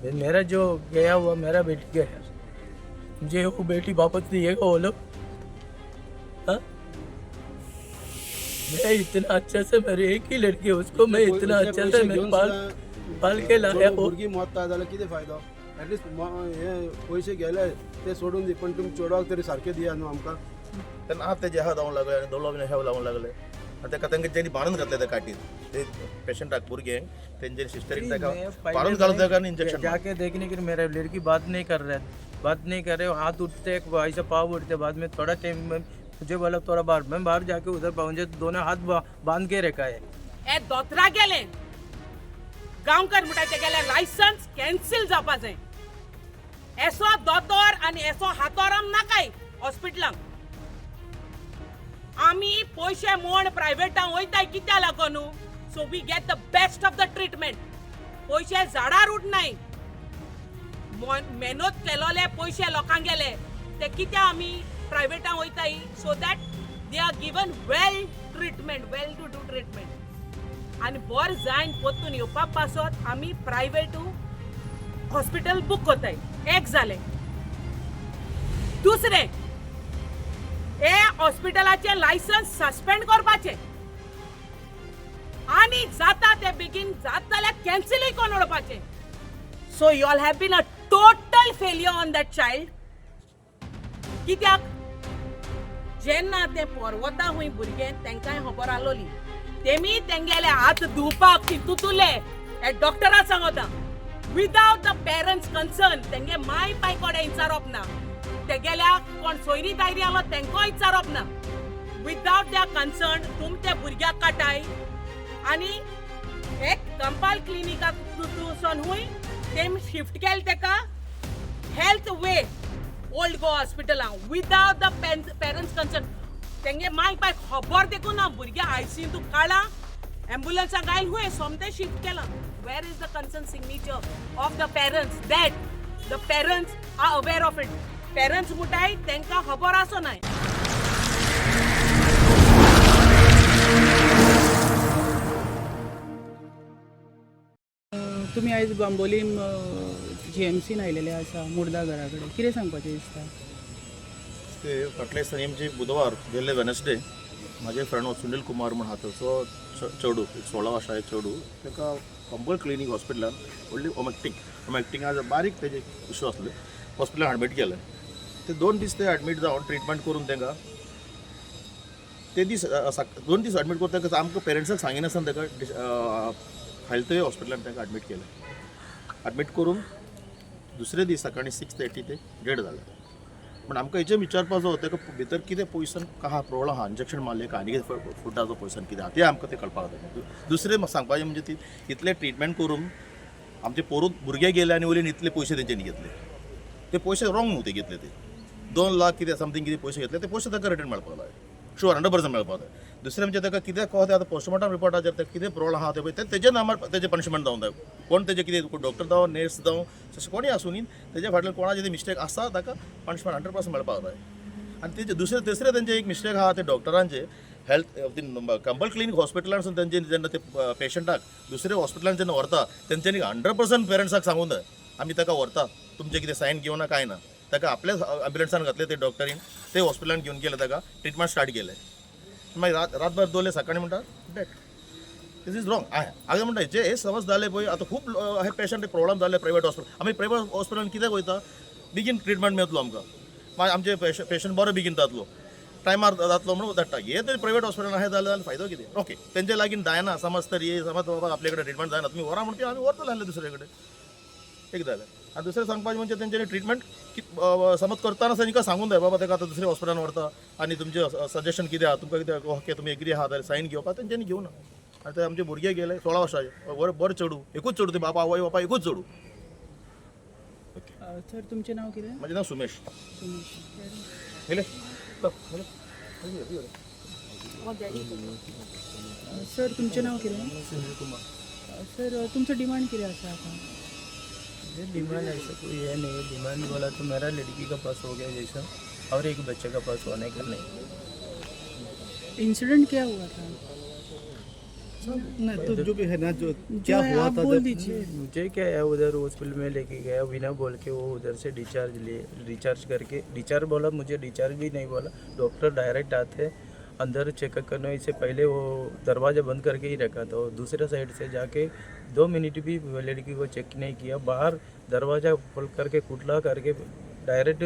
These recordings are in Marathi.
मेरा जो गया हुआ मेरा बेटी गया, मुझे वो बेटी वापस दिएगा वो लोग? हाँ? मैं इतना अच्छा से मेरी एक ही लड़की है, उसको मैं इतना अच्छा से मैं पाल के लाया हो. भुरगी मोता जाल्यार कितें फायदो? एटलिस्ट हे पयशे गेले ते सोडून दी, पण तुमी चेडवाक तरी सारके दिया न्हू आमकां. तेन्ना आतां तेजे हात लावंक लागले आनी दोलो बीन हेव लावंक लागले. आनी ताका तांकां तेणी बांदून घातले त्या काटीर, ते पेशंटाक भुरग्यांक तेंचे सिस्टरीन ताका बांदून घालून ताका इंजेक्शन. जाके देखने के लिए मेरा लड़की बात नहीं कर रहे, हाथ उठते ऐसा पाँव उठते. बाद में थोड़ा टाइम में मुझे बोला थोड़ा मैं बाहर जाके उधर पहुंचे, दोनों हाथ बांध के रखा है. ए दोतरा गेले गांवकर म्हणटा गेले लायसन्स कॅन्सल जावपा जाय. एसो दोतोर आनी एसो हातोराम नाकाय हॉस्पिटलांक. आमी पयशे मोड प्रायवेटांक वयताय कित्या लागून? So we get the best of the treatment. पयशे झाडार उठनाय. मेहनत केलोले पयशे लोकांक गेले ते कित्या आमी प्रायवेटांक वयताय? So that they are given well treatment, well to do treatment. आनी बोर जायन पोत्तून येवपा पासत आमी प्रायवेट हॉस्पिटल बूक कोताय. एक जाले. दुसरे, हे हॉस्पिटलाचे लायसन्स सस्पेंड करपाचे आनी जाता ते बेगीन जात जाल्यार कॅन्सलूय कोरून उडोवपाचे. So you all have been a total failure on that child. कित्याक जेन्ना ते परवता हुंय भुरगे तांकांय खबर आसलोली, तेमी तेंगेले हात धुवपाक तितूतले हे डॉक्टराक सांगता. विदाउट द पेरंट्स कन्सर्न तेंगे माय पाय कोडे विचारप ना. तेगेल्या कोण सोयरी दायरी आलो तेंको विचारप ना. विदाउट देयर कन्सर्न तुम ते भुरग्याक काटाय आनी एक कंपाल क्लिनिकाक तुसून हुंय तेम शिफ्ट केले तेका हेल्थ वे ओल्ड गोवा हॉस्पिटलांक. विदाउट द पेरंट्स कन्सर्न तेंगे माय पाय खबर देखून ना. भुरग्या आयसीयून तू काढा, एम्ब्युलन्साक घायल हुंय सोमते शिफ्ट केला. Where is the concern signature of the parents that the parents are aware of it? Parents मुठाय तांकां खबर आसो नाय. तुमी आयज बांबोलीम GMCन आयलेले आसा मुर्दा घरा कडेन, कितें सांगपाचें दिसता? ते फाटले दिसांनी आमचे बुधवार गेल्ले वेनसडे म्हाजे फ्रेंड सुनील कुमार म्हण आहा तो चेडू 16 वर्सां चेडू ताका कंपल क्लिनीक हॉस्पिटलान व्हडली ओमॅक्टिंगा बारीक तेजे इश्यू आसले, हॉस्पिटलान एडमीट केले. ते 2 दीस ते एडमीट जावन ट्रिटमेंट करून तांकां ते दीस 2 दीस एडमीट करून तांकां आमकां पेरंट्साक सांगिनासतना ताका हेल्थ हॉस्पिटलान तांकां एडमीट केले. एडमीट करून दुसरे दीस सकाळी 6:30 ते डेड जाले. पण आमकां हेचें विचारपाचो ताका भितर कितें पॉयसन कहा प्रॉब्लम आहा, इंजेक्शन मारले का आनी फुडाचो पॉयसन कितें आहा तें आमकां तें कळपाक जाय. दुसरें सांगपाचें म्हणजे ती इतले ट्रिटमेंट करून आमचे पोरूत भुरगे गेले आनी वयल्यान इतले पयशे तेंच्यांनी घेतले. ते पयशे रॉंग न्हू ते घेतले. ते 2 लाख कितें समथींग कितें पयशे घेतले ते पयशे ताका रिटर्न मेळपाक जाय. शुअर 100% मेळपाक जाय. दुसरें म्हणजे ताका कितें कळो तें आतां पोस्टमॉर्टम रिपोर्टाचेर ते कितें प्रॉब्लम आहा ते तेजे नामार तेजें पनिशमेंट जावंक जाय. कोण तेजें कितें डॉक्टर जावं नर्स जावं तशें कोणूय आसूं न्ही, तेजे फाटल्यान कोणाचें मिस्टेक आसा ताका पनिशमेंट 100% मेळपाक जाय. आनी तेजे तिसरें तेंचें एक मिस्टेक आहा ते डॉक्टरांचे हेल्थ कंपल क्लिनीक हॉस्पिटलांसून तेंचे जेन्ना ते पेशंटाक दुसऱ्या हॉस्पिटलान जेन्ना व्हरता तेंच्यांनी 100% पेरंट्साक सांगूंक जाय आमी ताका व्हरता, तुमचें कितें सायन घेवना काय ना. ताका आपल्याच ॲम्ब्युलन्सान घातले ते डॉक्टरीन, ते हॉस्पिटलान घेवन गेले, ताका ट्रिटमेंट स्टार्ट केले. मागीर रातभर दवरले, सकाळी म्हणटा डेट. This is wrong. हांवें म्हणटा जे हे समज जाले पळय आतां खूब हे पेशंट प्रॉब्लम जाले प्रायवेट हॉस्पिटल. आमी प्रायवेट हॉस्पिटलान कित्याक वयता? बेगीन ट्रिटमेंट मेळटलो आमकां, मागीर आमचे पेशंट बरो बेगीन जातलो, टायमार जातलो म्हणून धाडटा. हे तरी प्रायवेट हॉस्पिटलान अशें जालें जाल्यार फायदो कितें? ओके तेंचे लागीं जायना समज तर हे समज बाबा आपले कडेन ट्रिटमेंट जायना तुमी व्हरा म्हणटा आमी व्हरतले आसले दुसरे कडेन. एक जालें. आनी दुसरें सांगपाचें म्हणजे तेंच्यांनी ट्रिटमेंट समज करताना तांकां सांगूंक जाय बाबा ताका आतां दुसऱ्या हॉस्पिटलान व्हरता आनी तुमचें सजेशन कितें आहा, तुमकां कितें ओके तुमी एग्री आहा जाल्यार सायन घेवपा तेंच्यांनी घेवना. आनी ते आमचे भुरगे गेले 16 वर्सांचे बरो चेडू, एकूच चेडू, ते बाबा आवय बापा एकूच चेडू. सर तुमचें नांव कितें? म्हजें नांव सुमेश. सर तुमचें नांव कितें? सुनील कुमार. सर तुमचो डिमांड कितें आसा आतां? ये डिमांड ऐसा कोई है नहीं. डिमांड बोला तो मेरा लड़की का पास हो गया जैसा, और एक बच्चे का पास होने का नहीं. इंसिडेंट क्या हुआ था? नहीं तो जो भी है ना जो क्या है, हुआ आप था बोल जब दीजिए। मुझे क्या है, उधर हॉस्पिटल में लेके गया बिना बोल के, वो उधर से डिस्चार्ज करके, डिस्चार्ज बोला, मुझे डिस्चार्ज भी नहीं बोला। डॉक्टर डायरेक्ट आते अंदर चेकअप करने, इससे पहले वो दरवाज़ा बंद करके ही रखा था। वो दूसरे साइड से जाके 2 मिनट भी लड़की को चेक नहीं किया, बाहर दरवाज़ा खोल करके कुटला करके डायरेक्ट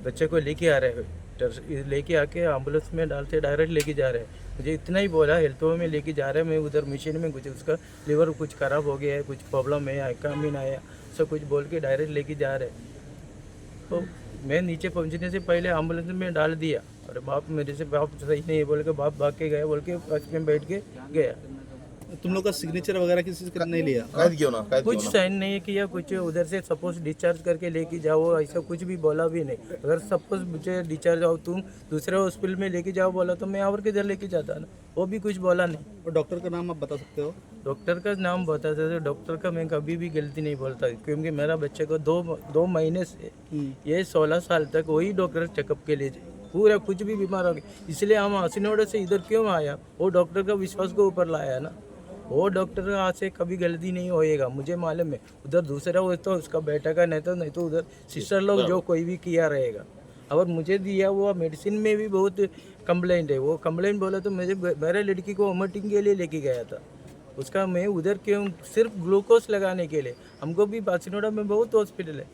बच्चे को लेके आ रहे हैं, लेके आके एम्बुलेंस में डालते डायरेक्ट लेके जा रहे हैं। मुझे इतना ही बोला हेल्थ में लेके जा रहे हैं, मैं उधर मशीन में कुछ उसका लीवर कुछ ख़राब हो गया है, कुछ प्रॉब्लम है, काम भी ना आया, सब कुछ बोल के डायरेक्ट लेके जा रहे हैं। तो मैं नीचे पहुंचने से पहले एम्बुलेंस में डाल दिया, और बाप मेरे से बाप सही नहीं है बोल के बाप भाग के गया, बोल के बस में बैठ के गया। तुम लोग का सिग्नेचर वगैरह किसी से नहीं लिया? कैद किया ना, कैद कुछ साइन नहीं किया, कुछ उधर से सपोज डिस्चार्ज करके लेके जाओ ऐसा कुछ भी बोला भी नहीं। अगर सपोज मुझे डिस्चार्ज आओ तुम दूसरे हॉस्पिटल में लेके जाओ बोला तो मैं और किधर लेके जाता ना, वो भी कुछ बोला नहीं। और डॉक्टर का नाम आप बता सकते हो? डॉक्टर का नाम बताते थे, डॉक्टर का मैं कभी भी गलती नहीं बोलता, क्योंकि मेरा बच्चे को दो महीने से ये 16 साल तक वही डॉक्टर चेकअप के लिए पूरा कुछ भी बीमार हो गया, इसलिए हम हसीनोड़े से इधर क्यों आया, वो डॉक्टर का विश्वास को ऊपर लाया ना। वो डॉक्टर आज से कभी गलती नहीं होएगा, मुझे मालूम है। उधर दूसरा हो तो उसका बेटा का नहीं तो उधर सिस्टर लोग जो कोई भी किया रहेगा। और मुझे दिया वो मेडिसिन में भी बहुत कंप्लेंट है, वो कंप्लेंट बोला तो मेरे लड़की को वोमिटिंग के लिए लेके गया था, उसका मैं उधर क्यों सिर्फ ग्लूकोज लगाने के लिए। हमको भी बासिनोड़ा में बहुत हॉस्पिटल है,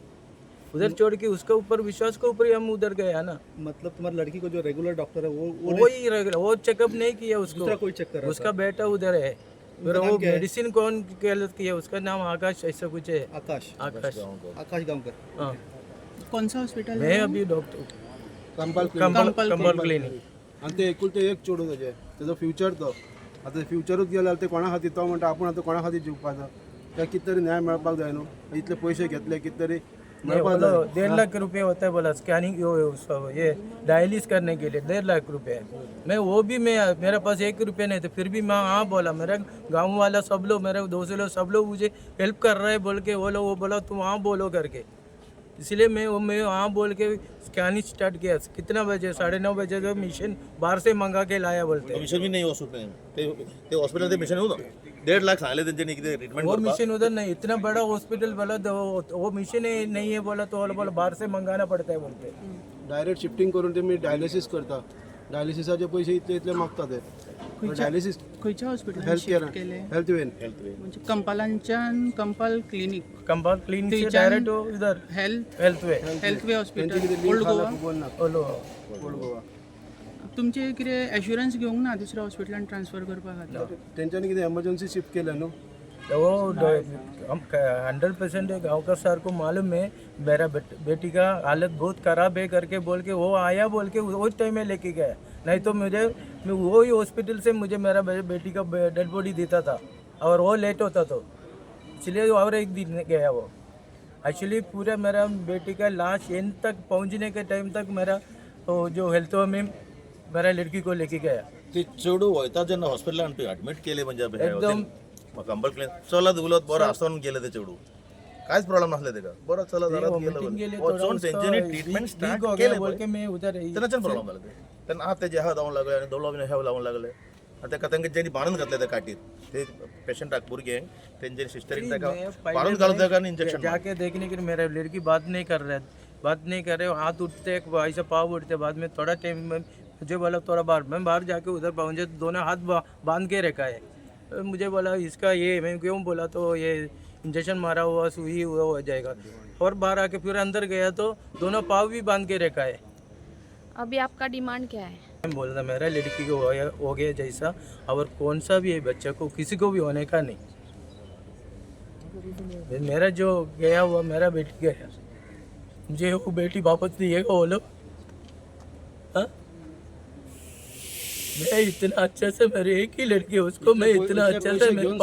उधर छोड़ के उसके ऊपर विश्वास के ऊपर ही हम उधर गया ना। मतलब तुम्हारी लड़की को जो रेगुलर डॉक्टर है वो वही रेगुलर, वो चेकअप नहीं किया उसको, दूसरा कोई चेक कर रहा उसका बेटा उधर है। फिर वो मेडिसिन कौन किया, उसका नाम आकाश ऐसा कुछ है। आकाश गांवकर। हाँ, कौन सा हॉस्पिटल मैं अभी डॉक्टर कंपाल कंबर क्लिनिक। आणि ते एकुलते एक चोडून तेजो फ्युचर तो आता फ्युचरूच गेलो जाल्यार ते कोणा खातीर तो म्हणटा आपूण आतां कोणा खातीर जिवपाचो, त्या कितें तरी न्याय मेळपाक जाय न्हू। इतले पयशे घेतले कितें तरी मेळपाक जाय। 1.5 लाख रुपए होता है बोला स्कैनिंग ये डायलिस करने के लिए 1.5 लाख रुपए। मैं वो भी मेरे पास 1 रुपये नहीं थे, फिर भी मैं हाँ बोला। मेरा गांव वाला सब लोग, मेरे दोस्त लोग सब लोग मुझे हेल्प कर रहे हैं बोल के वो बोला तुम हाँ बोलो करके, इसलिए मैं हाँ बोल के स्कैनिंग स्टार्ट किया। कितना बजे 9:30 बजे जो मिशन बाहर से मंगा के लाया बोलते। मिशन भी नाही हॉस्पिटल ते हॉस्पिटल ते मिशन होतं 1.5 लाख सांगले त्यांनी किती ट्रीटमेंट वो मिशन उधर नहीं, इतना बड़ा हॉस्पिटल बोला तो वो मिशन नहीं है बोला तो बोला बाहर से मंगाना पड़ता है बोलते। डायरेक्ट शिफ्टिंग करून ते मी डायलिसिस करता, डायलिसिसाचे पैसे इतले मागता ते डायलिसिस खंयच्या हॉस्पिटलांत हेल्थ केअर शिफ्ट केले? हेल्थ वेन म्हणजे कंपालांच्यान कंपाल क्लिनिक, कंपाल क्लिनिक से डायरेक्ट इधर health way hospital old Goa. बोलो ओल्ड गोवा तुमचे कितें एश्युरन्स घेवंक ना दुसऱ्या हॉस्पिटलांत ट्रान्सफर करपा खातीर? तेंच्यांनी कितें एमर्जन्सी शिफ्ट केलं न्हू। तो वो हम 100% गाँव का सर को मालूम है मेरा बेटी का हालत बहुत ख़राब है करके बोल के वो आया, बोल के उस टाइम में लेके गया। नहीं तो मैं वो ही हॉस्पिटल से मुझे मेरा बेटी का डेड बॉडी देता था और वो लेट होता तो इसलिए और एक दिन गया वो। एक्चुअली पूरा मेरा बेटी का लाश एंड तक पहुंचने के टाइम तक मेरा तो जो हेल्थ में मेरा लड़की को लेके गया। ते चेडू वयता जेन्ना हॉस्पिटलान तूं ऍडमिट केले म्हणजे एकदम कंबर क्लिनिक चलत उलत बरो आसोन गेले ते चेडू, कांयच प्रॉब्लेम नसले तेका, बरो चलत मीटिंग के गेलो लिए वचून तेंच्यांनी ट्रीटमेंट स्टार्ट केले बोल के मैं उधर तेन्नाच्यान प्रॉब्लेम जालो तेन्ना आतां तेजे हात लावूंक लागले आनी दोळो बीन हेव लावूंक लागले आनी तेका तांकां जेणी बांदून घातले त्या काटीर ते पेशंटाक भुरग्यांक तेंचे सिस्टरीन तेका बांदून घालून तेका इंजेक्शन जाके देखने के लिए मेरा लड़की बात नहीं कर रहे, हाथ उठते ऐसा पाँव उठते। बाद में थोड़ा टाइम में मुझे बोला थोड़ा मैं बाहर जाके उधर पहुँचे तो दोनों हाथ बांध के रखा है। मुझे बोला इसका ये, मैं क्यों बोला तो ये इंजेक्शन मारा हुआ सुई हुआ हो जाएगा। और बाहर आके फिर अंदर गया तो दोनों पाँव भी बांध के रखा है। अभी आपका डिमांड क्या है? मैं बोल रहा मेरा लड़की को हो गया जैसा, और कौन सा भी है बच्चे को किसी को भी होने का नहीं। मेरा जो गया हुआ मेरा बेटी गया, मुझे वो बेटी वापस दिएगा वो लोग। हाँ? मैं इतना अच्छा से मेरी एक ही लड़की है, उसको मैं इतना अच्छा से मैं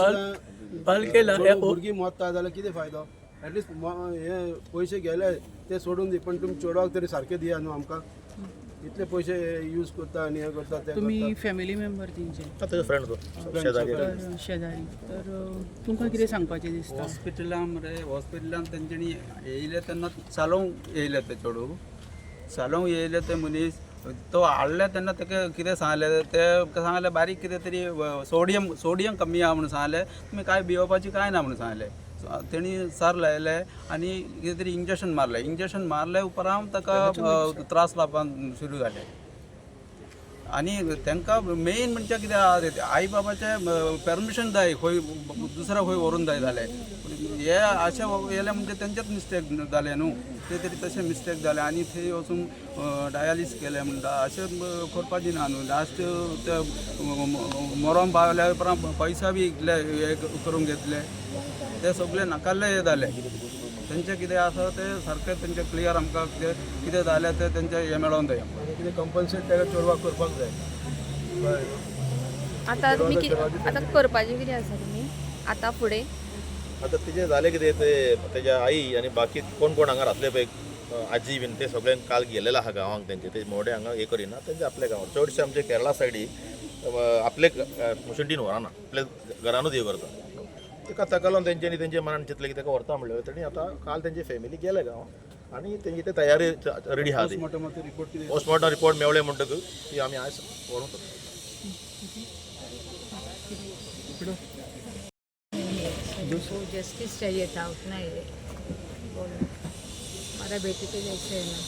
पाल के लाया। भुरगीं मोत्ता जाल्यार कितें फायदो? एटलिस्ट हे पयशे गेले ते सोडून दी, पण तुमी चेडवाक तरी सारके दिया न्हू आमकां। इतले पयशे यूज करता आनी हे करता ते तुम्ही फॅमिली मेंबर तेंचे तेजो फ्रेंड तो शेजारी तर शेजारी, तर तुमकां कितें सांगपाचें दिसता? हॉस्पिटलान तेंच्यांनी येयले तेन्ना चालोवंक येयले ते चेडूं, चालोवंक येयले ते मनीस तो हाडले तेन्ना ताका कितें सांगलें ते सांगलें बारीक कितें तरी सोडियम कमी आहा म्हणून सांगलें तुमी कांय भिवपाची कांय ना म्हणून सांगलें तेणी सर लायले आनी कितें तरी इंजेक्शन मारले उपरांत ताका त्रास जावपाक सुरू जाले आनी तांकां मेन म्हणजे कितें आहा आई बाबाचें परमिशन जाय खंय दुसऱ्या खंय व्हरून जाय जालें हे अशें येलें म्हणजे तेंचेच मिस्टेक जालें न्हू ते तरी तशें मिस्टेक जालें आनी थंय वचून डायालीस केलें म्हणटा अशें करपाचें ना न्हू लास्ट ते मरोन पावल्या उपरांत पयसा बी इतले हे करून घेतले ते सगळे नाकारले हे जाले तेंचें कितें आसा ते सारकें तेंचें क्लियर आमकां कितें जालें ते तेंचें हे मेळोन जाय आमकां कितें कंपल्सेट ताका चोडवाक करपाक जाय आता तुम्ही आता करपाचें कितें आसा तुमी आता फुडें आता तेजें जालें कितें ते तेज्या आई आनी बाकी कोण कोण हांगा रावतले पळय आजी बीन ते सगळ्यांक काल गेलेले आहा गांवांक तेंचे ते मोडे हांगा हे करिना तेंचे आपल्या गांवांत चडशे आमचे केरळा सायडी आपले मुशंटीन व्हराना आपल्या घरानूच हे करता ताका ताका लागून तेंच्यांनी तेंचे मनान चिंतलें की ताका व्हरता म्हणलें तेणी आतां काल तेंची फॅमिली गेले गांवांत आनी तेंची ते तयारी रेडी आहा ती पोस्टमॉर्टम रिपोर्ट मेवले म्हणटकूच ती आमी आयज व्हरून तो जस्टिस चाहिए था उतना ही बोलो हमारा बेटे के जैसे है ना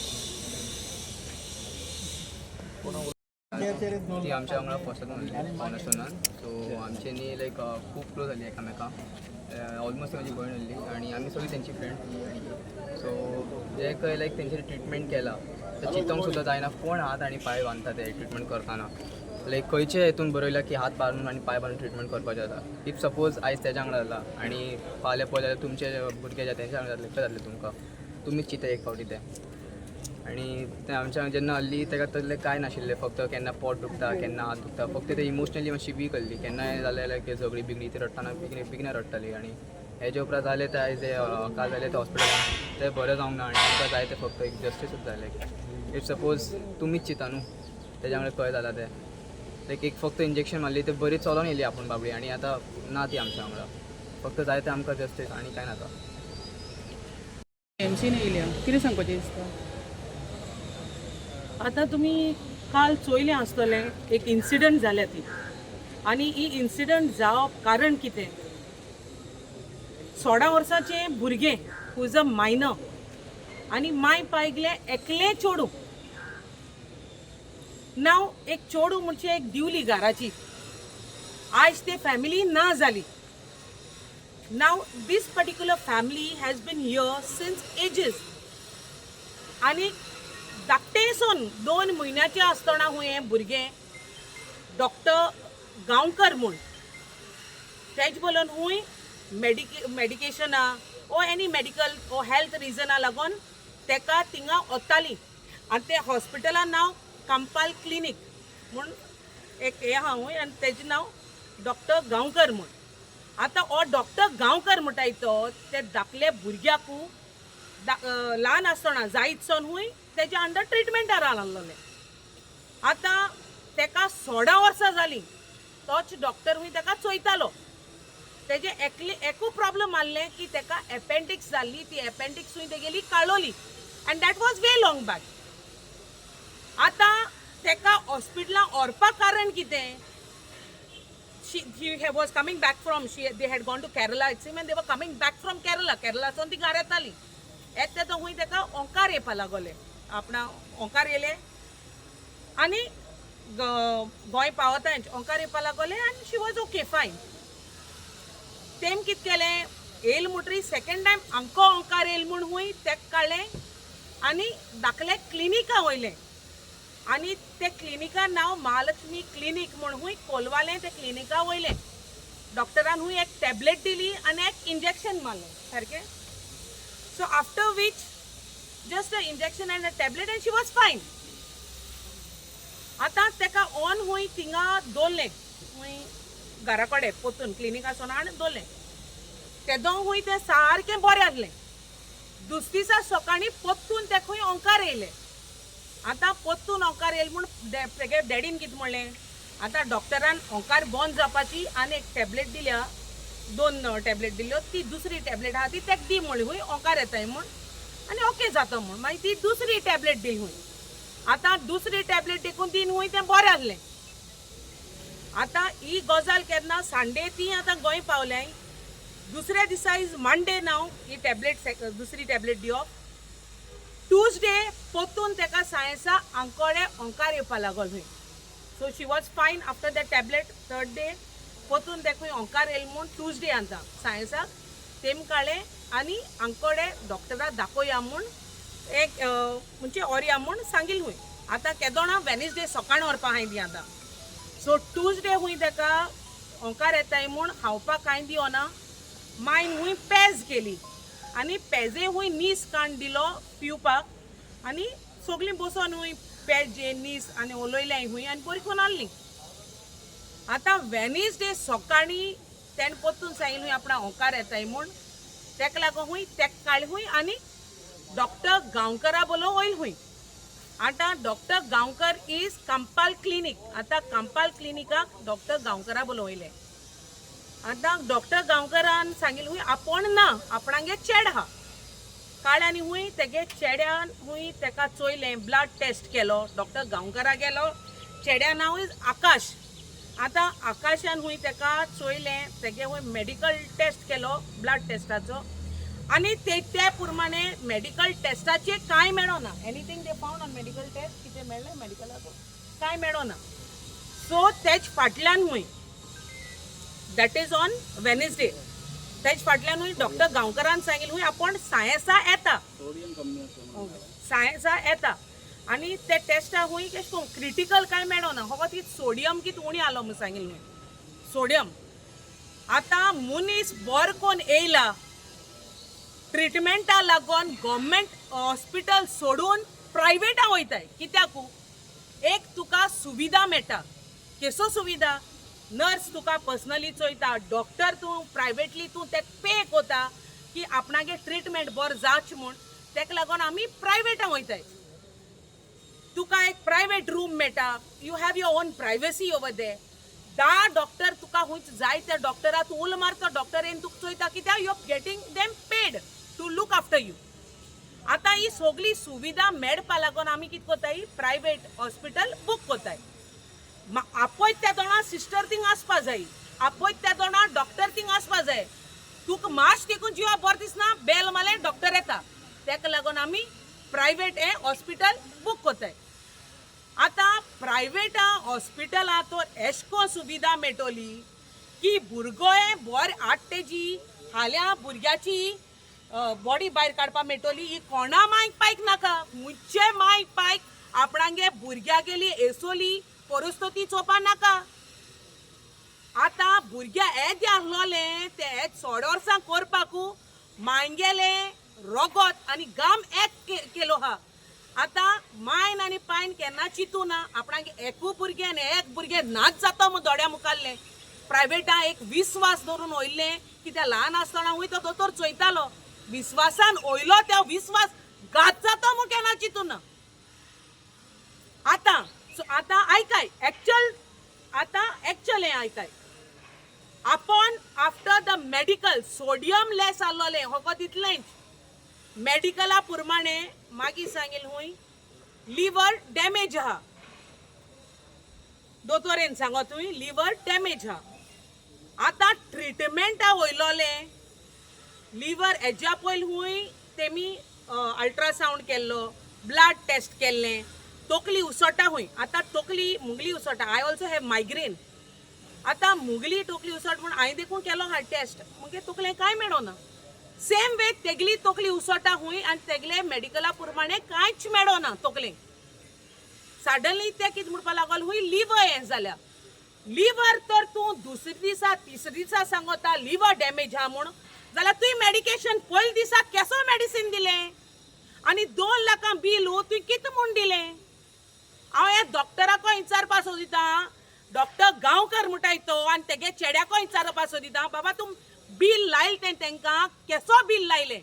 ती आमच्या वांगडा फर्स्टान कॉर्नरस्टोनान सो आमच्यांनी लायक खूब क्लोज जाली एकामेकां ऑलमोस्ट माझी भयण आसली आनी आमी सगळीं तेंची फ्रेंड सो जे खंय लायक तेंचेर ट्रिटमेंट केला ते चिंतोंक सुद्दां जायना कोण हात आनी पांय बांदता ते ट्रिटमेंट करताना लायक खंयचे हेतून बरयला की हात बांदून आनी पांय बांदून ट्रिटमेंट करपाचें जाता इफ सपोज आयज तेज्या वांगडा जाता आनी फाल्यां पळय जाल्यार तुमचे भुरगे जे तेंच्या वांगडा जातले खंय जातले तुमकां तुमीच चिंता एक फावटी ते आनी ते आमच्या जेन्ना हल्ली ताका तसलें कांय नाशिल्लें फक्त केन्ना पोट दुखता केन्ना हात दुखता फक्त ते इमोशनली मातशी वीक आसली केन्नाय जालें जाल्यार की झगडी बिगडी ती रडटाना बेगीन रडटाली आनी हेजे उपरांत जालें ते आयज काल जालें ते हॉस्पिटलान ते बरें जावंक ना आनी आमकां जाय ते फक्त एक जस्टीसच जालें इफ सपोज तुमीच चिंता न्हू तेज्या वांगडा खंय जालां ते लायक एक फक्त इंजेक्शन मारली ते बरी चलोन येयली आपूण बाबडी आनी आतां ना ती आमच्या वांगडा फक्त जाय ते आमकां जस्टीस आनी कांय नाका एमसीन येयल्या कितें सांगपाचें दिसता आता तुम्ही काल चोयलें आसतलें एक इन्सिडंट जाल्या ती आनी ही इन्सिडंट जावप कारण कितें 16 वर्साचें भुरगें हू इज अ मायनर आनी माय पायगलें एकलें चोडू नाव एक चोडू म्हणजे एक दिवली घराची आयज ते फॅमिली ना जाली नाव this particular family has been here since ages आनी धाकटेसून 2 म्हयन्याचें आसतना हूं हें भुरगें डॉक्टर गांवकर म्हूण तेज बोलून हूंय मेडिकेशना or any medical or health रिजना लागून तेका थिंगा वताली आनी ते हॉस्पिटलान नांव कंपाल क्लिनीक म्हूण एक हें आहा हूंय आनी तेजें नांव डॉक्टर गांवकर म्हूण आतां हो डॉक्टर गांवकर म्हणटाय तो ते धाकले भुरग्याकू ल्हान आसतना जायतसून हूंय तेच्या अंडर ट्रिटमेंटार आहलोले आतां तेका 16 वर्सां जालीं तोच डॉक्टर हूंय तेका चोयतालो तेजे एकू प्रॉब्लम आहलें की तेका एपेंडिक्स जाल्ली ती एपेंडिक्स हूंय तेगेली काळोली and that was way long back आतां तेका हॉस्पिटलां व्हरपाक कारण कितें she was coming back from they had gone to Kerala it seemed and they were coming back from Kerala सोन ती घरा येताली येते तो हूंय तेका ओंकार येवपा लागोले आपणा ओंकार येले आनी गोंय पावता ओंकार येवपा लागोले आनी शी वॉज ओके फायन तेम कित केलें येल म्हणटरी सेकंड टायम आमको ओंकार येल म्हूण हूंय तेका काडलें आनी धाकले क्लिनिका वयलें आनी ते क्लिनिका नांव महालक्ष्मी क्लिनीक म्हूण हूंय कोलवालें ते क्लिनिका वयलें डॉक्टरान हूंय एक टॅबलेट दिली आनी एक इंजेक्शन मारलें सारकें so after which just an injection and a tablet and she was fine आता तेका ऑन हूंय थिंगा दवरलें हूंय घरा कडेन पोतून क्लिनिकासून आनी दवरलें तेदो हूंय तें सारकें बरें आसलें दुसरे दिसा सकाळीं पोत्तून तेका हूंय ओंकार येयलें आतां पोत्तून ओंकार येयलें म्हूण तेगे डॅडीन कितें म्हणलें आतां डॉक्टरान ओंकार बंद जावपाची आनी एक टॅबलेट दिल्या 2 टॅबलेट दिल्यो ती दुसरी टॅबलेट आहा ती तेका दी म्हळ्ळी हूंय ओंकार येताय म्हूण आनी ओके जाता म्हूण मागीर ती दुसरी टॅबलेट दिली हूंय आतां दुसरी टॅबलेट देखून तीन हुंय तें बरें आसलें. आतां ही गजाल केन्ना संडे ती आतां गोंय पावल्याय, दुसऱ्या दिसा इज मंडे नाव ही टॅबलेट दुसरी टॅबलेट दिवप. ट्यूजडे पोतून तेका सायन्सा आंकोडे ओंकार येवपा लागल हुंय. So she was fine after that tablet. Third day पोतून तेका ओंकार येयलो म्हूण ट्यूजडे आतां सायन्साक तेम काळें आनी आंकोडे डॉक्टराक दाखोवया म्हूण एक म्हणजे ऑरया म्हूण सांगिल्लें हुंय. आतां केदोणा वेनिसडे सकाळ व्हरपा हांवें दी आतां. सो ट्यूजडे हुंय तेका ओंकार येताय म्हूण खावपाक कांय दिवना. मायन हुंय पेज केली आनी पेजे हुंय नीस काण दिलो पिवपाक आनी सगळीं बसून हुंय पेजे नीस आनी उलयलें हुंय आनी बरी करून हाडली. आतां वेनिसडे सकाळीं तेणें पोतून सांगिल्लें हुंय आपणा ओंकार येताय म्हूण. तेका लागून हुंय तेका काडलें हुंय आनी डॉक्टर गांवकरा बोलो वयल हुंय. आतां doctor Gaonkar is Campal clinic. आतां कंपाल क्लिनिकाक डॉक्टर गांवकरा बोलो वयले. आतां डॉक्टर गांवकरान सांगिल्लें हुंय आपण ना आपणागे चेड आहा. काळ्यांनी हुंय तेगे चेड्यान हुंय तेका चोयलें, ब्लड टेस्ट केलो. डॉक्टर गांवकरा गेलो. चेड्या नांव इज आकाश. आतां आकाशान हुंय तेका चोयलें, तेगे हुंय मेडिकल टेस्ट केलो ब्लड टेस्टाचो आनी ते प्रमाणे मेडिकल टेस्टाचेर कांय मेळोना. Anything they found on medical test कितें मेळ्ळें मेडिकलाक कांय मेळोना. सो तेज फाटल्यान हुंय दॅट इज ऑन वेनिसडे तेज फाटल्यान हुंय डॉक्टर गांवकरान सांगिल्लें हुंय आपण सायन्सा येता, सायन्सा येता आनी ते टेस्टा हुंय केश कोन क्रिटिकल कांय मेळोना. हो ती सोडियम कित उणी आलो म्हूण सांगिल्लें हुंय. सोडियम आतां मनीस बरो कोन्न येयला ट्रिटमेंटा लागून गव्हर्मेंट हॉस्पिटल सोडून प्रायवेटा वयताय. कित्याक एक तुका सुविधा मेळटा. केसो सुविधा? नर्स तुका पर्सनली चोयता, डॉक्टर तूं प्रायवेटली तूं तेका पे कोता की आपणागे ट्रिटमेंट बरो जावचें म्हूण. तेका लागून आमी प्रायवेटा वयताय. तुका एक प्रायवेट रूम मेळटा. You have your own privacy over there. 10 doctor तुका हुंच जाय त्या डॉक्टरा तूं उल मारता. डॉक्टर येवन तुका चोयता कित्याक you are getting them paid to look after you. आतां ही सगळी सुविधा मेळपा लागून आमी कितें कोताय प्रायवेट हॉस्पिटल बूक कोताय. आपय त्या दोना सिस्टर थिंग आसपा जाय, आपय त्या दोना डॉक्टर थिंग आसपा जाय. तुका मातशें देखून जिवा बरें दिसना बेल मारलें डॉक्टर येता. तेका लागून आमी प्रायवेट हे हॉस्पिटल बूक कोताय. आतां प्रायवेटा हॉस्पिटलां तर एशको सुविधा मेळटली की भुरगो बरें 8 तेजी हाल्या भुरग्याची बॉडी भायर काडपा मेळटली. ही कोणा मांयक पायक नाका, हुंचे मांयक पायक आपणागे भुरग्या गेली एसोली परिस्थिती चोवपा नाका. आतां भुरग्या हें आहलोलें ते हें 1.5 वर्सां करपाकू मांयगेलें रोगोत आनी घाम एक केलो हा. आतां मायन आनी पायन केन्ना चिंतूना आपणागे एकू भुरगें आनी एक भुरगें नाच जाता म्हूण दोळ्या मुखारलें. प्रायवेटां एक विस्वास धरून वयल्लें कित्याक ल्हान आसतना वय तो दोतोर चोयतालो. विस्वासान वयलो त्या विस्वास घात जाता म्हूण केन्ना चिंतूना. आतां आयकाय एक्चुअल हें आयकाय. आपण आफ्टर द मेडिकल सोडियम लेस आहलोलें हो तितलेंच मेडिकला प्रमाणे मागीर सांगिल्लें हुंय लिवर डॅमेज आहा. दोतोरेन सांगत हुंय लिवर डॅमेज आहा. आतां ट्रिटमेंटा वयलोलें लिवर हेज्या पयलीं हुंय तेमी अल्ट्रासावंड केल्लो, ब्लड टेस्ट केल्लें, तकली उसळटा हुंय. आतां तकली मुगली उसळटा. I also have migraine. आतां मुगली तकली उसळटा म्हूण हांवें देखून केलो हा टेस्ट. मुगे तकलें कांय मेळोना. सेम वे तेगली तकली उसळटा हुंय आनी तेगले मेडिकला प्रमाणे कांयच मेळोना तकलें. सडनली ते कितें म्हणपा लागल हुंय लिवर हें जाल्या. लिवर तर तूं दुसरे दिसा तिसरे दिसा सांगता लिवर डॅमेज आहा म्हूण जाल्यार तुवें मेडिकेशन पयले दिसा केसो मेडिसीन दिलें आनी 2 लाखां बील तुवें कितें म्हूण दिलें. हांव ह्या डॉक्टराको विचारपा सोदितां. डॉक्टर गांवकर म्हणटाय तो आनी तेगे चेड्याको विचारपा सोदितां बाबा तूं बील लायलें तें तांकां केसो बील लायलें,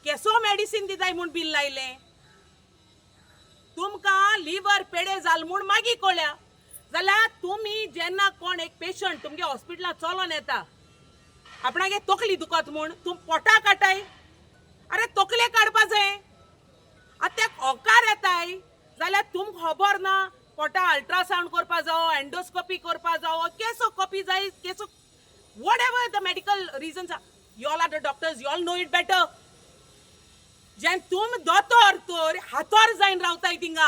केसो मेडिसीन दिताय म्हूण बील लायलें. तुमकां लिवर पेडे जाल म्हूण मागीर कळ्ळ्या. जाल्यार तुमी जेन्ना कोण एक पेशंट तुमगे हॉस्पिटलांत चलोन येता आपणागे तकली दुखत म्हूण तूं पोटा काटाय. अरे तकले काडपा जाय. आतां ते होकार येताय जाल्यार तुमकां खबर ना पोटा अल्ट्रासाउंड करपा जावो एंडोस्कोपी करपा जावो केसोकोपी जाय केसो whatever the medical reasons are, you all are the doctors, you all know it better. जेन तुम दोतोर तर हातोर जायन रावताय थिंगा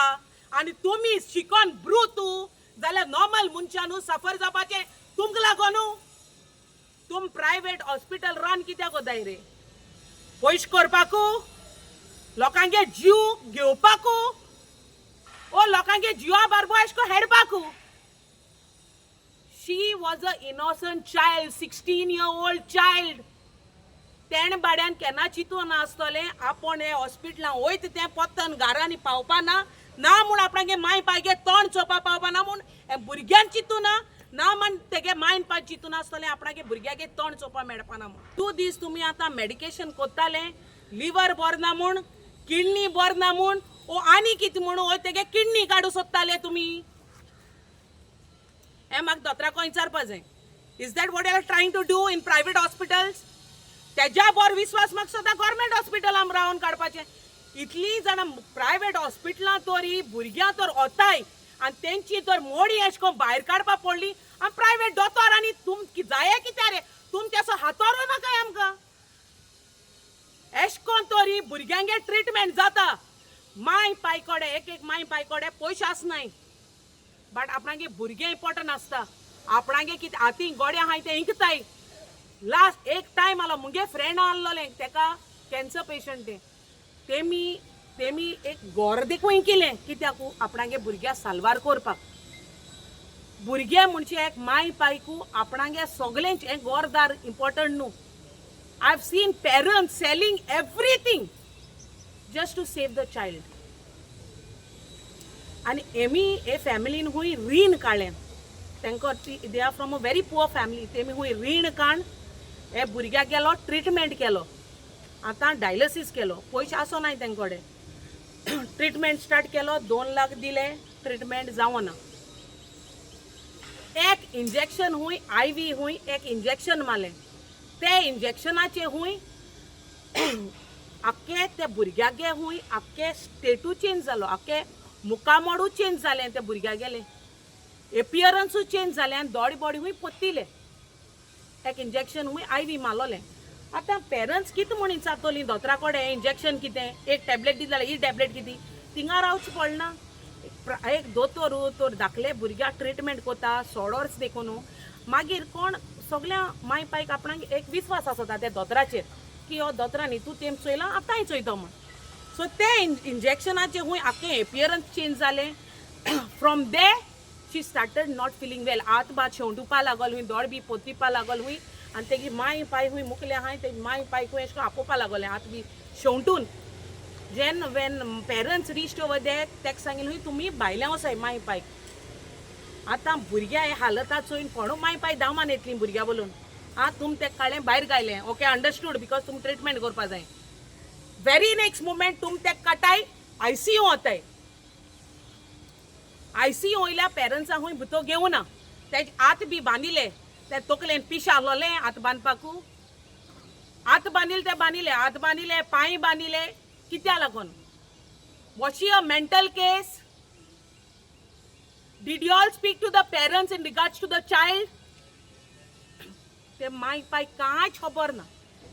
आनी तुमी शिकोन ब्रू तू जाल्यार नॉर्मल मनशानू सफर जावपाचें तुमकां लागोनू. तुम प्रायवेट हॉस्पिटल रन कित्याक कोताय रे? पयशे करपाकू, लोकांगे जीव घेवपाकू, ओ लोकांगे जिवा बरोबर एश को हेडपाकू. She was an innocent child, 16-year-old child. तेण बाड्यान केन्ना चिंतून आसतलें आपूण हे हॉस्पिटलांत वयत तें पोत्तन घरांनी पावपा ना म्हूण आपणागे माय पायगे तोंड चोवपा पावपा ना म्हूण हे भुरग्यान चिंतू ना म्हण तेगे मायन पाय चिंतून आसतलें आपणागे भुरग्यागे तोंड चोवपा मेळपा ना म्हूण. 2 दीस तुमी आतां मेडिकेशन कोत्ताले, लिवर बरो ना म्हूण, किडनी बरो ना म्हूण, ओ आनी कितें म्हूण ओ तेगे किडनी काडू सोदताले तुमी. हे म्हाका दोतोराको विचारपा जाय. Is that what you are trying to do in private hospitals? तेज्या बोर विश्वास म्हाका सुद्दां गव्हर्मेंट हॉस्पिटलांत रावन काडपाचें. इतलीं जाणां प्रायवेट हॉस्पिटलां तरी भुरग्यां तर वताय आनी तेंची तर मोडी अशें करून भायर काडपा पडली आनी प्रायवेट दोतोर आनी तुम जाय कितें रे? तुम तेसो हातोर नाकाय आमकां. अशें करून तरी भुरग्यांगे ट्रिटमेंट जाता. माय पाय कोडे एक माय पाय कोडे पयशे आसनाय बट आपणागे भुरगे इम्पॉर्टंट आसता. आपणागे कितें हातीं गोड्या आहाय ते इंकताय. लास्ट एक टायम आलो मुगे फ्रेंड आहलोलें तेका कॅन्सर पेशंट तेमी एक गोर देखून इंकिलें कित्याक आपणागे भुरग्या साल्वार करपाक. भुरगे म्हणचे एक माय पायकू आपणागे सगळेंच हें गोरदार इम्पॉर्टंट न्हू. I have seen parents selling everything just to save the child. आनी एमी हे फॅमिलीन हुंय रीण काडलें. तांकां they are from a very poor family. तेमी हुंय रीण काण हे भुरग्याक गेलो ट्रिटमेंट केलो. आतां डायलिसीस केलो, पयशे आसोनाय तेंचे कडेन. ट्रिटमेंट स्टार्ट केलो, 2 लाख दिले, ट्रिटमेंट जावना. एक इंजेक्शन हुंय IV हुंय एक इंजेक्शन मारलें. ते इंजेक्शनाचे हुंय आख्खे ते भुरग्यागे हुंय आख्खे स्टेटू चेंज जालो, आख्खे मुकामोडू चेंज जालें ते भुरग्यागेलें. एपियरन्सूय चेंज जालें आनी दोडी बॉडी हुंय पोत्तिलें. एक इंजेक्शन हुंय IV मारलोलें. आतां पेरंट्स कितें म्हूण विचारतलीं दोतोरा कडेन इंजेक्शन कितें, एक टॅबलेट दिली जाल्यार ही टॅबलेट कितें, थिंगा रावचें पडना. एक दोतोर तर धाकले भुरग्याक ट्रिटमेंट कोता सोडोर्स देखून मागीर कोण सगल्या माय पायक आपणाक एक विश्वास आसता त्या दोतोराचेर की हो दोतोरान तूं तेम चोयलां आतांय चोयता म्हूण. सो ते इंजेक्शनाचे हुंय आख्खें एपियरन्स चेंज जालें. From they she started not feeling well. हात भात शेवटुपा लागल हुंय, दोड बी पोतिपा लागल हुंय आनी तेगी माय पाय हुंय मुकले आहाय. तेगे माय पायकूय अशें करून आपोवपा लागले हात बी शेवटून. When parents reached over there तेका सांगिल्लें हुंय तुमी भायल्या वसाय माय पायक. आतां भुरग्या हे हालता चोयन कोणू माय पाय धांवमान येतलीं भुरग्या बोलून. तुम तेका काडलें भायर गायलें, ओके अंडरस्टूड, बिकॉज तुम ट्रिटमेंट करपा जाय. वेरी नेक्स्ट मोमेंट तुम तेका काटाय ICU वताय. ICU वयल्या पेरंट्सां हुंय भितर घेवना. तेजे हात बी बांदिले, ते तकलेन पिशे आहलोलें हात बांदपाकू. हात बांदिले ते बांदिले, हात बांदिले, पांय बांदिले. कित्या लागून? Was she a mental case? Did you all speak to the parents in regards to the child? ते माय पाय कांयच खबर ना.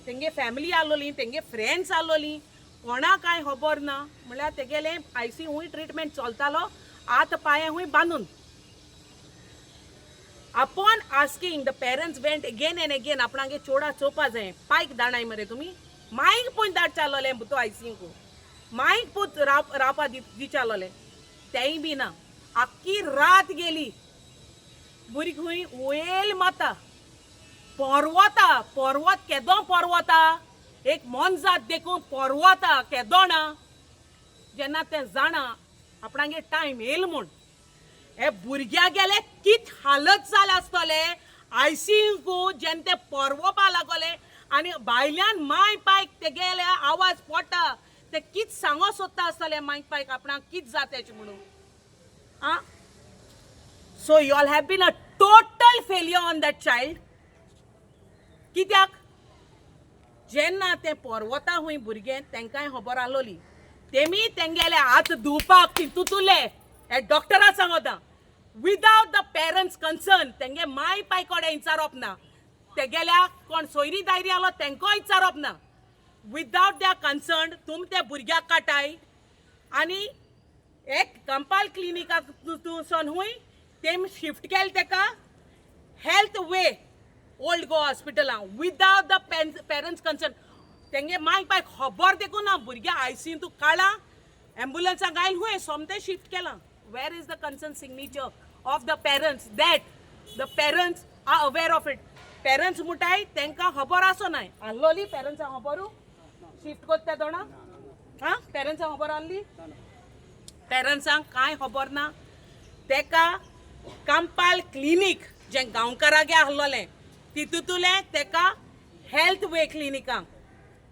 तेंगे फॅमिली आसलोलीं, तेंगे फ्रेंड्स आसलोलीं, कोणा कांय खबर ना. म्हळ्यार तेगेले ICU हुंय ट्रिटमेंट चलतालो, हात पांय हुंय बांदून. Upon asking the parents went again and again आपणागे चोडा चोवपा जाय. पायक धाडाय मरे तुमी. मायक पळय धाड चाललोले भितर ICU को. मायक पळय रावपा दिचालोले. तेंय बी ना. आख्खी रात गेली. भुरगीं हुंय वयल माता. पोरवता केदो पोरवता. एक मोनजात देखून पोरवता केदो ना. जेन्ना ते जाणा आपणागे टायम येयलो म्हूण हे भुरग्या गेले कित हालत जाले आसतले ICU को जेन्ना ते पोरवपा लागले आनी भायल्यान माय पायक तेगेले आवाज पडटा. ते कित सांगो सोदता आसतले माय पायक आपणाक कित जाताचे म्हणून. So you all have been a total failure on that child. कित्याक जेन्ना ते पोरवता हुंय भुरगे तेंकांय खबर आसलोली. तेमी तेंगेले हात धुवपाक तितूतले हे डॉक्टरा सांगता विदाउट द पेरंट्स कन्सर्न तेंगे माय पाय कोडे विचारप ना तेगेल्या कोण सोयरी दायरी आलो तेंकां विचारप ना विदाउट द्या कन्सर्न तुम ते भुरग्याक काटाय आनी एक कंपाल क्लिनिकासून हुंय तेम शिफ्ट केले तेका हेल्थ वे ओल्ड गोवा हॉस्पिटलां विदाउट द पेरंट्स कन्सर्न तेंगे माय पाय खबर देखून ना भुरग्या आयसीयून तूं काळा एम्बुलन्साक घायल हुंय सोमते शिफ्ट केलां where is the concern signature of the parents that the parents are aware of it parents मुठाय तेंकां खबर आसो नाय आहलोली पेरंट्सांक खबरू शिफ्ट कोत्ता दोणा हां पेरंट्सांक खबर आहली पेरंट्सांक कांय खबर ना तेका कंपाल क्लिनीक जें गांवकारागे आहलोलें तितूंतलें तेका हेल्थ वे क्लिनिकांक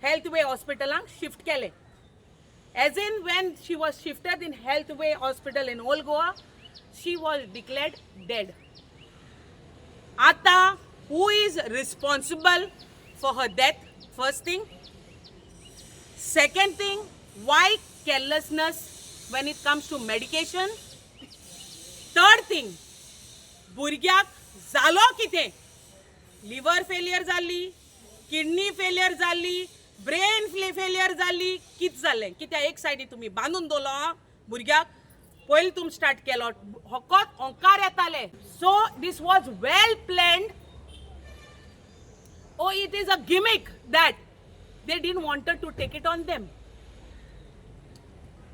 हेल्थ वे हॉस्पिटलांक शिफ्ट केलें as in when she was shifted in health way hospital in old Goa she was declared dead आतां who is responsible for her death? First thing. Second thing, why carelessness when it comes to medication? Third thing, भुरग्याक जालो कितें लिवर फेलियर जाली किडनी फेलियर जाली ब्रेन फेलियर जाली कित जालें कित्या एक सायडी तुमी बांदून दवरलो आं भुरग्याक पयलीं तुमी स्टार्ट केलो फकत ओंकार येताले so this was well planned. Oh, it is a gimmick that they didn't wanted to take it on them.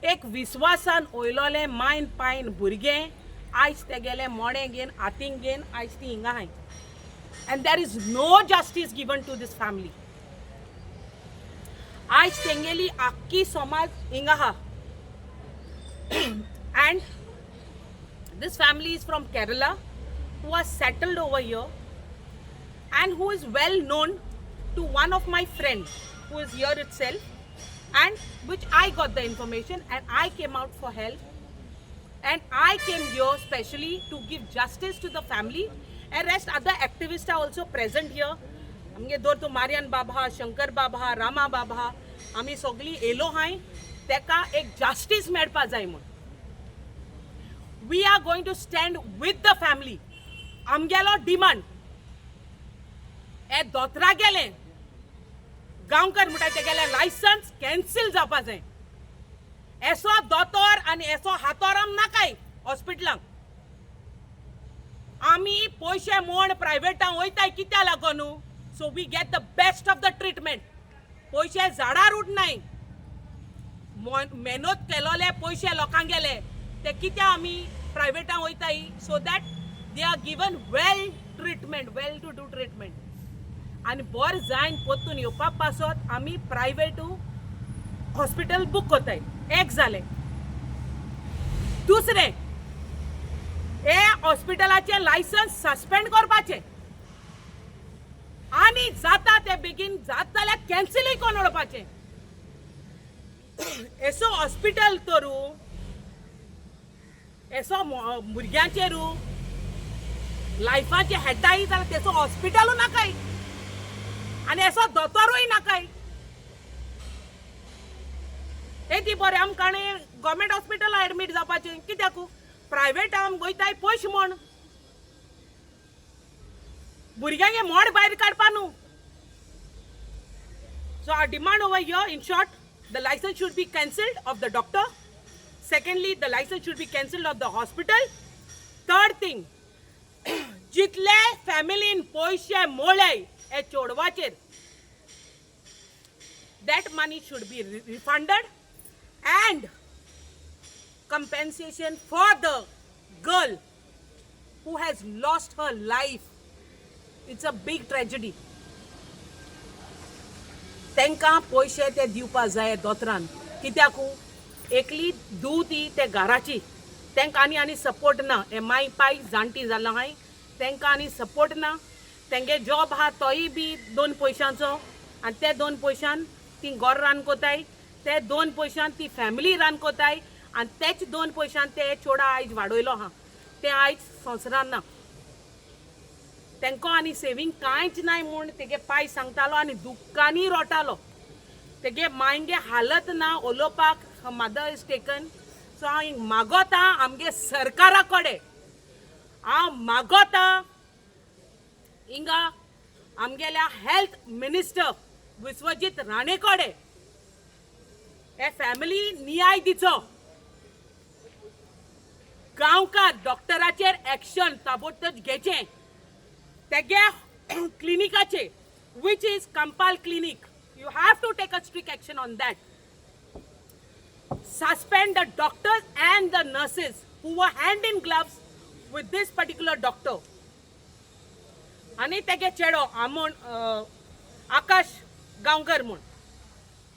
एक विश्वासान ओयलोले मायन पायन भुरगें आयज तेगेले मोडे घेन हातींक घेन आयज ती हिंगा हाय and there is no justice given to this family. आयज तेंगेली आख्खी समाज हिंगा हा and this family is from Kerala who are settled over here and who is well known to one of my friends who is here itself and which I got the information and I came out for help and I came here specially to give justice to the family and rest other activists are also present here. आमगे दोर तो मारियान बाबा शंकर बाबा रामा बाबा आमी सगळी येलो हाय तेका एक जस्टिस मेळपा जाय म्हण we are going to stand with the family. आमगेलो डिमांड ए दोतरा गेले गांवकर म्हणटा ते गेले लायसन्स कॅन्सल जावपा जाय एसो दोतोर आनी एसो हातोराम नाकाय हॉस्पिटलांक आमी पयशे मोड प्रायवेटां वयताय कित्या लागून so we get the best of the treatment पयशे झाडार उडनाय मेहनत केलोले पयशे लोकांक गेले ते कित्या आमी प्रायवेटां वयताय so that they are given well treatment well to do treatment आनी बोर जायन पोत्तून येवपा पासत आमी प्रायवेट हॉस्पिटल बूक कोताय एक जालें दुसरें हे हॉस्पिटलाचे लायसन्स सस्पेंड करपाचें आनी जाता ते बेगीन जात जाल्यार कॅन्सलूय कोन्न उडोवपाचें एसो हॉस्पिटल तरू एसो भुरग्यांचेरू लायफाचे हेटाय जाल्यार तेसो हॉस्पिटलू नाकाय आनी एसो दोतोरूय नाकाय ती बरें आमकां गव्हर्मेंट हॉस्पिटलां एडमीट जावपाचें कित्याक प्रायवेट आम गोयताय पयशे म्हण भुरग्यांगे मोड भायर काडपा न्हू so our demand over here in short the licence should be cancelled of the doctor secondly the licence should be cancelled of the hospital third thing जितले फॅमिलीन पयशे मोडले हे चोडवाचेर that money should be refunded and compensation for the girl who has lost her life. It's a big tragedy. तेंकां पयशे ते दिवपा जाय दोतरान कित्याक एकली धू ती ते घराची तेंकां आनी सपोर्ट ना हे माय पाय जाणटी जालां हाय तेंकां आनी सपोर्ट ना तेंगे जॉब आहा तोय बी 2 पयशांचो आनी ते 2 पयशान ती घर रान कोताय ते 2 पयशान ती फॅमिली रान कोताय आनी तेच 2 पयशान ते चोडा आयज वाडयलो आहा ते आयज संवसारान ना तेंको आनी सेवींग कांयच नाय म्हूण तेगे पाय सांगतालो आनी दुख्खांनी रोटालो तेगे मायंगे हालत ना उलोवपाक मदर इज टेकन सो हांव मागोता आमगे सरकारा कडेन हांव मागोता हिंगा आमगेल्या हेल्थ मिनिस्टर विश्वजीत राणे कडेन हे फॅमिली न्याय दिचो गांवकार डॉक्टराचेर एक्शन ताबडतोब घेचें तेगे क्लिनिकाचे which is Kampal clinic. You have to take a strict action on that. Suspend the doctors and the nurses who were hand in gloves with this particular doctor. आणि तेगे चेडो आमोण आकाश गांवकर म्हूण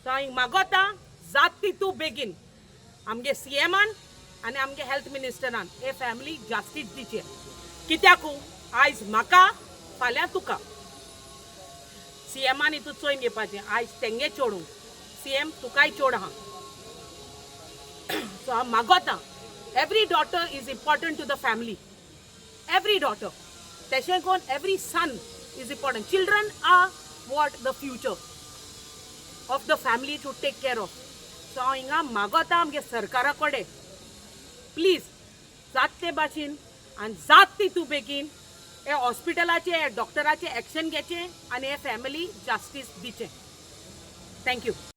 सो हांव मागोता जात तितू बेगीन आमगे CMान आनी आमगे हेल्थ मिनिस्टरान हे फॅमिली जास्तीच दिचे कित्याकू आयज म्हाका फाल्यां तुका CMान हितू चोयन घेवपाचें आयज तेंगे चोडूंक CM तुकाय चोड आहा सो हांव मागोता every daughter is important to the family every daughter तशें करून every son is important children are what the future of the family to take care of so हांव हिंगा मागोता आमगे सरकारा कडेन प्लीज जात ते भाशेन आनी जात तितू बेगीन हे हॉस्पिटलाचे डॉक्टराचे एक्शन घेचे आणि हे फॅमिली जस्टीस दिचे थँक्यू